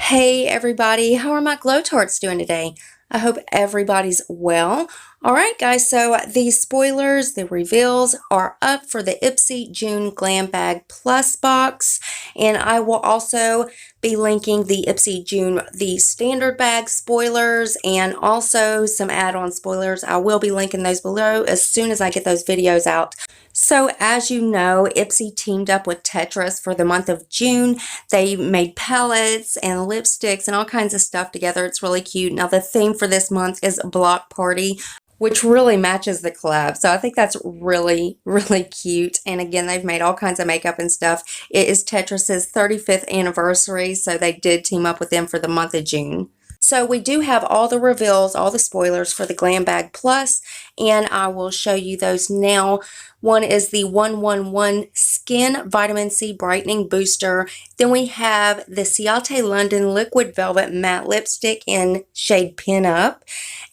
Hey everybody, how are my Glow Tarts doing today? I hope everybody's well. Alright guys, so the spoilers, the reveals are up for the Ipsy June GlamBag Plus box, and I will also be linking the Ipsy June, the standard bag spoilers, and also some add-on spoilers. I will be linking those below as soon as I get those videos out. So as you know, Ipsy teamed up with Tetris for the month of June. They made palettes and lipsticks and all kinds of stuff together. It's really cute. Now the theme for this month is Block Party, which really matches the collab. So I think that's really cute. And again, they've made all kinds of makeup and stuff. It is Tetris's 35th anniversary, so they did team up with them for the month of June. So we do have all the reveals, all the spoilers for the GlamBag Plus, and I will show you those now. One is the 111 Skin Vitamin C Brightening Booster. Then we have the Ciate London Liquid Velvet Matte Lipstick in shade Pin Up.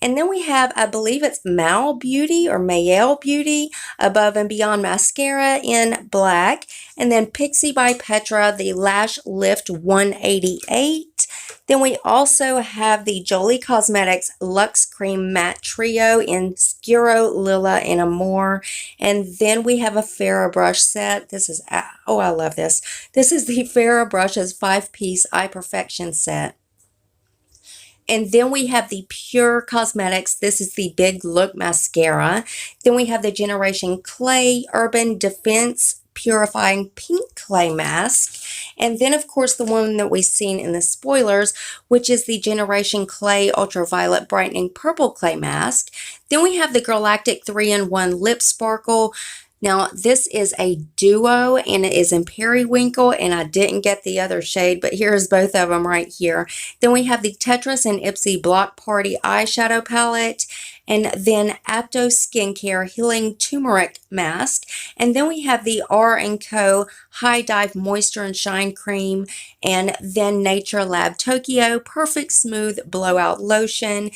And then we have, I believe it's Mal Beauty or Mayel Beauty Above and Beyond Mascara in black. And then Pixie by Petra, the Lash Lift 188. Then we also have the Jolie Cosmetics Luxe Cream Matte Trio in Scuro, Lila, and Amore. And then we have a Farrah brush set. This is, oh, I love this. This is the Farrah Brushes 5-piece Eye Perfection set. And then we have the Pure Cosmetics. This is the Big Look Mascara. Then we have the Generation Clay Urban Defense Purifying Pink Clay Mask. And then, of course, the one that we've seen in the spoilers, which is the Generation Clay Ultraviolet Brightening Purple Clay Mask. Then we have the Galactic 3-in-1 Lip Sparkle. Now, this is a duo, and it is in Periwinkle, and I didn't get the other shade, but here's both of them right here. Then we have the Tetris and Ipsy Block Party Eyeshadow Palette, and then Apto Skincare Healing Turmeric Mask. And then we have the R&Co High Dive Moisture and Shine Cream, and then Nature Lab Tokyo Perfect Smooth Blowout Lotion.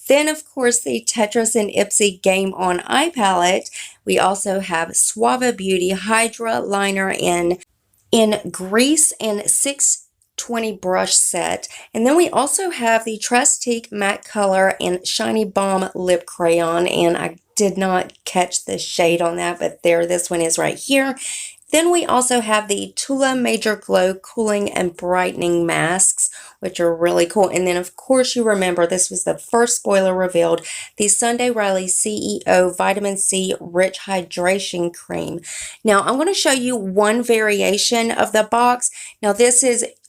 Then, of course, the Tetris and Ipsy Game On Eye Palette. We also have Suave Beauty Hydra Liner in Grease and 620 brush set. And then we also have the Trustique Matte Color and Shiny Balm Lip Crayon. And I did not catch the shade on that, but there, this one is right here. Then we also have the Tula Major Glow Cooling and Brightening Masks, which are really cool. And then, of course, you remember this was the first spoiler revealed, the Sunday Riley CEO Vitamin C Rich Hydration Cream. Now, I'm going to show you one variation of the box. Now, this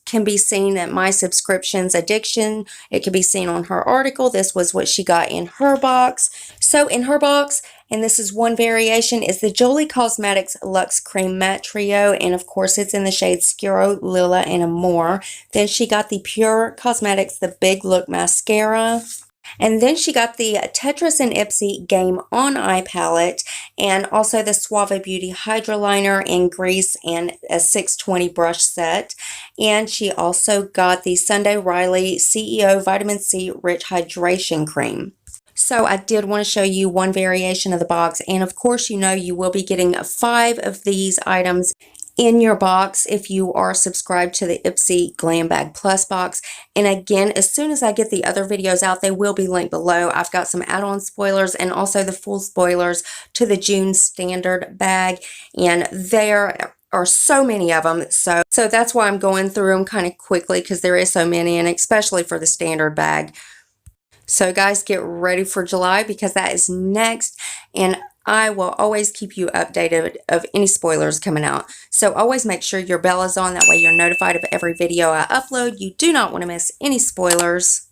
can be seen at My Subscriptions Addiction. It can be seen on her article. This was what she got in her box. So in her box, and this is one variation, is the Jolie Cosmetics Luxe Cream Matte Trio. And of course, it's in the shades Scuro, Lila, and Amore. Then she got the Pure Cosmetics, the Big Look Mascara. And then she got the Tetris and Ipsy Game On Eye Palette, and also the Suave Beauty Hydra Liner in Grease and a 620 brush set. And she also got the Sunday Riley CEO Vitamin C Rich Hydration Cream. So I did want to show you one variation of the box, and of course, you know you will be getting 5 of these items in your box if you are subscribed to the Ipsy GlamBag Plus box. And again, as soon as I get the other videos out, they will be linked below. I've got some add-on spoilers and also the full spoilers to the June standard bag, and there are so many of them. So that's why I'm going through them kind of quickly, because there is so many, and especially for the standard bag. So guys, get ready for July, because that is next, and I will always keep you updated of any spoilers coming out. So always make sure your bell is on. That way you're notified of every video I upload. You do not want to miss any spoilers.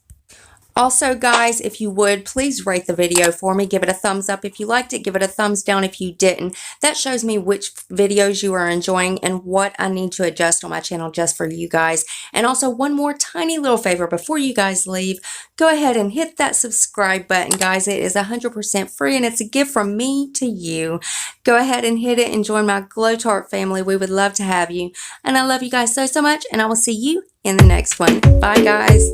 Also, guys, if you would, please rate the video for me. Give it a thumbs up if you liked it. Give it a thumbs down if you didn't. That shows me which videos you are enjoying and what I need to adjust on my channel just for you guys. And also, one more tiny little favor before you guys leave. Go ahead and hit that subscribe button, guys. It is 100% free, and it's a gift from me to you. Go ahead and hit it and join my Glow Tart family. We would love to have you. And I love you guys so much, and I will see you in the next one. Bye, guys.